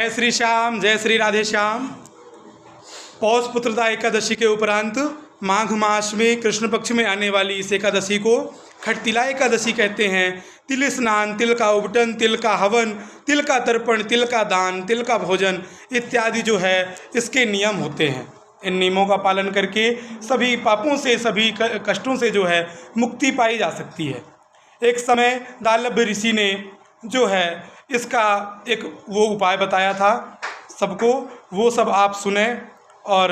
जय श्री श्याम, जय श्री राधे श्याम। पौष पुत्रदा एकादशी के उपरांत माघ मास में कृष्ण पक्ष में आने वाली इस एकादशी को खटतिला एकादशी कहते हैं। तिल स्नान, तिल का उबटन, तिल का हवन, तिल का तर्पण, तिल का दान, तिल का भोजन इत्यादि जो है इसके नियम होते हैं। इन नियमों का पालन करके सभी पापों से, सभी कष्टों से जो है मुक्ति पाई जा सकती है। एक समय दालभ्य ऋषि ने जो है इसका एक वो उपाय बताया था सबको, वो सब आप सुने और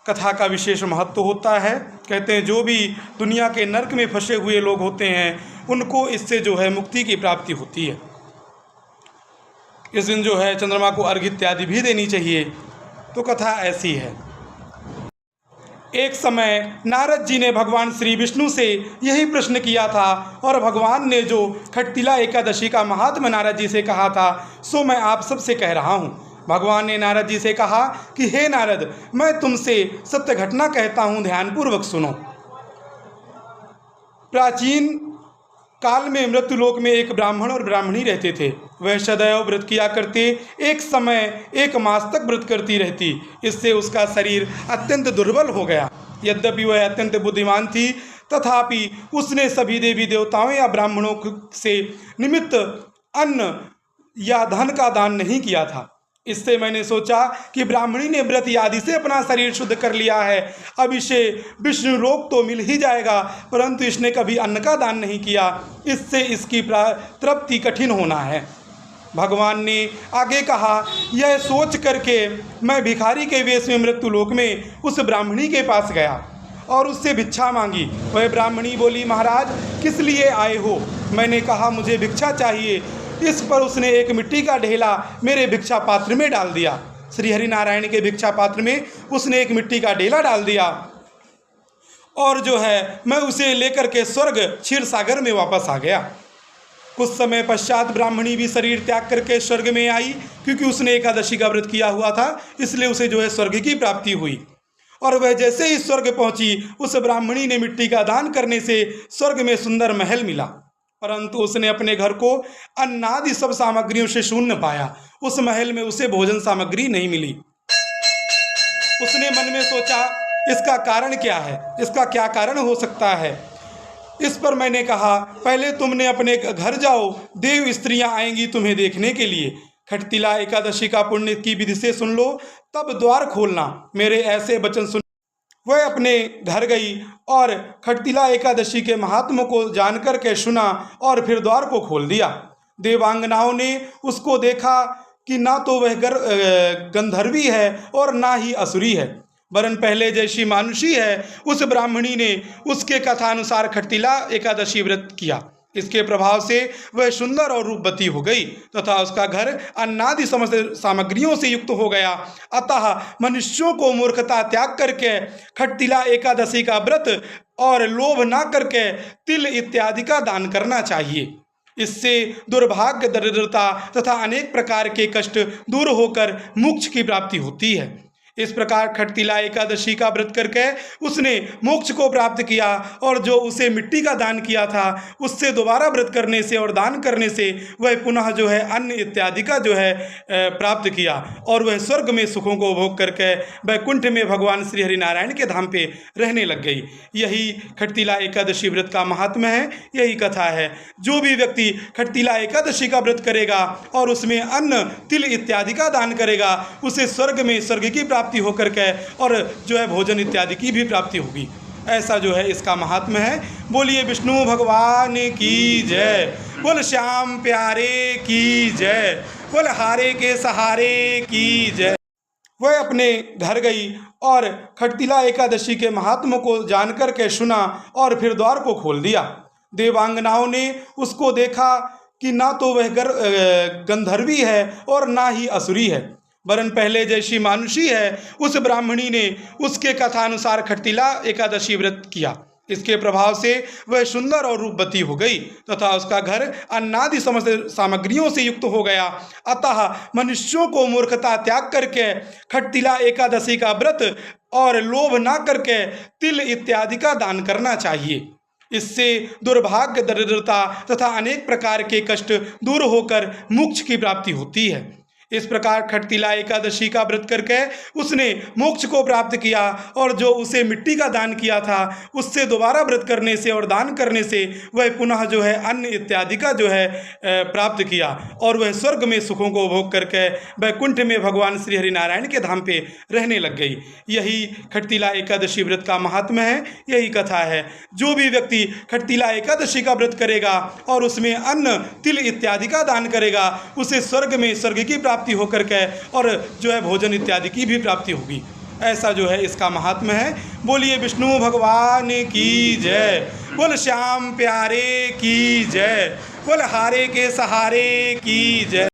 कथा का विशेष महत्व होता है। कहते हैं जो भी दुनिया के नरक में फंसे हुए लोग होते हैं उनको इससे जो है मुक्ति की प्राप्ति होती है। इस दिन जो है चंद्रमा को अर्घ्य इत्यादि भी देनी चाहिए। तो कथा ऐसी है। एक समय नारद जी ने भगवान श्री विष्णु से यही प्रश्न किया था और भगवान ने जो खटतिला एकादशी का महात्म्य नारद जी से कहा था सो मैं आप सबसे कह रहा हूँ। भगवान ने नारद जी से कहा कि हे नारद, मैं तुमसे सत्य घटना कहता हूँ, ध्यानपूर्वक सुनो। प्राचीन काल में मृत्युलोक में एक ब्राह्मण और ब्राह्मणी रहते थे। वह सदैव व्रत किया करते। एक समय 1 मास तक व्रत करती रहती। इससे उसका शरीर अत्यंत दुर्बल हो गया। यद्यपि वह अत्यंत बुद्धिमान थी तथापि उसने सभी देवी देवताओं या ब्राह्मणों से निमित्त अन्न या धन का दान नहीं किया था। इससे मैंने सोचा कि ब्राह्मणी ने व्रत आदि से अपना शरीर शुद्ध कर लिया है, अब इसे विष्णु लोक तो मिल ही जाएगा, परंतु इसने कभी अन्न का दान नहीं किया, इससे इसकी तृप्ति कठिन होना है। भगवान ने आगे कहा, यह सोच करके मैं भिखारी के वेश में मृत्युलोक में उस ब्राह्मणी के पास गया और उससे भिक्षा मांगी। वह ब्राह्मणी बोली, महाराज किस लिए आए हो? मैंने कहा मुझे भिक्षा चाहिए। इस पर उसने एक मिट्टी का ढेला मेरे भिक्षा पात्र में डाल दिया। श्री हरि नारायण के भिक्षा पात्र में उसने एक मिट्टी का ढेला डाल दिया और जो है मैं उसे लेकर के स्वर्ग क्षीर सागर में वापस आ गया। कुछ समय पश्चात ब्राह्मणी भी शरीर त्याग करके स्वर्ग में आई, क्योंकि उसने एकादशी का व्रत किया हुआ था, इसलिए उसे जो है स्वर्ग की प्राप्ति हुई। और वह जैसे ही स्वर्ग पहुंची उस ब्राह्मणी ने मिट्टी का दान करने से स्वर्ग में सुंदर महल मिला, परंतु उसने अपने घर को अन्नादि सब सामग्रियों से शून्य पाया। उस महल में उसे भोजन सामग्री नहीं मिली। उसने मन में सोचा इसका कारण क्या है, इसका क्या कारण हो सकता है। इस पर मैंने कहा, पहले तुमने अपने घर जाओ, देव स्त्रियां आएंगी तुम्हें देखने के लिए। खटतिला एकादशी का पुण्य की विधि से सुन लो, तब द्वार खोलना। मेरे ऐसे वचन सुन वह अपने घर गई और खटतिला एकादशी के महात्म को जानकर के सुना और फिर द्वार को खोल दिया। देवांगनाओं ने उसको देखा कि ना तो वह गंधर्वी है और ना ही असुरी है, वरन पहले जैसी मानुषी है। उस ब्राह्मणी ने उसके कथानुसार खटतिला एकादशी व्रत किया। इसके प्रभाव से वह सुंदर और रूपवती हो गई तथा उसका घर अन्नादि समस्त सामग्रियों से युक्त हो गया। अतः मनुष्यों को मूर्खता त्याग करके खटतिला एकादशी का व्रत और लोभ ना करके तिल इत्यादि का दान करना चाहिए। इससे दुर्भाग्य, दरिद्रता तथा अनेक प्रकार के कष्ट दूर होकर मोक्ष की प्राप्ति होती है। इस प्रकार खटतिला एकादशी का व्रत करके उसने मोक्ष को प्राप्त किया और जो उसे मिट्टी का दान किया था उससे दोबारा व्रत करने से और दान करने से वह पुनः जो है अन्न इत्यादि का जो है प्राप्त किया और वह स्वर्ग में सुखों को भोग करके वैकुंठ में भगवान श्री हरि नारायण के धाम पे रहने लग गई। यही खटतिला एकादशी व्रत का महात्म्य है, यही कथा है। जो भी व्यक्ति खटतिला एकादशी का व्रत करेगा और उसमें अन्न, तिल इत्यादि का दान करेगा उसे स्वर्ग में स्वर्ग की प्राप्ति होकर के और जो है भोजन इत्यादि की भी प्राप्ति होगी। ऐसा जो है इसका महात्म्य है। बोलिए विष्णु भगवान की जय, बोल श्याम प्यारे की जय, बोल हारे के सहारे की जय। वह अपने घर गई और खटतिला एकादशी के महात्म्य को जानकर के सुना और फिर द्वार को खोल दिया। देवांगनाओं ने उसको देखा कि ना तो वह गंधर्वी है और ना ही असुरी है, वरन पहले जैसी मानुषी है। उस ब्राह्मणी ने उसके कथानुसार खटतिला एकादशी व्रत किया। इसके प्रभाव से वह सुंदर और रूपवती हो गई तथा उसका घर अन्नादि समस्त सामग्रियों से युक्त हो गया। अतः मनुष्यों को मूर्खता त्याग करके खटतिला एकादशी का व्रत और लोभ ना करके तिल इत्यादि का दान करना चाहिए। इससे दुर्भाग्य, दरिद्रता तथा अनेक प्रकार के कष्ट दूर होकर मोक्ष की प्राप्ति होती है। इस प्रकार खटतिला एकादशी का व्रत करके उसने मोक्ष को प्राप्त किया और जो उसे मिट्टी का दान किया था उससे दोबारा व्रत करने से और दान करने से वह पुनः जो है अन्न इत्यादि का जो है प्राप्त किया और वह स्वर्ग में सुखों को भोग करके वैकुंठ में भगवान श्री हरिनारायण के धाम पे रहने लग गई। यही खटतिला एकादशी व्रत का महात्म्य है, यही कथा है। जो भी व्यक्ति खटतिला एकादशी का व्रत करेगा और उसमें अन्न तिल इत्यादि का दान करेगा उसे स्वर्ग में स्वर्ग की प्राप्ति होकर के और जो है भोजन इत्यादि की भी प्राप्ति होगी। ऐसा जो है इसका महात्म्य है। बोलिए विष्णु भगवान की जय, बोल श्याम प्यारे की जय, बोल हारे के सहारे की जय।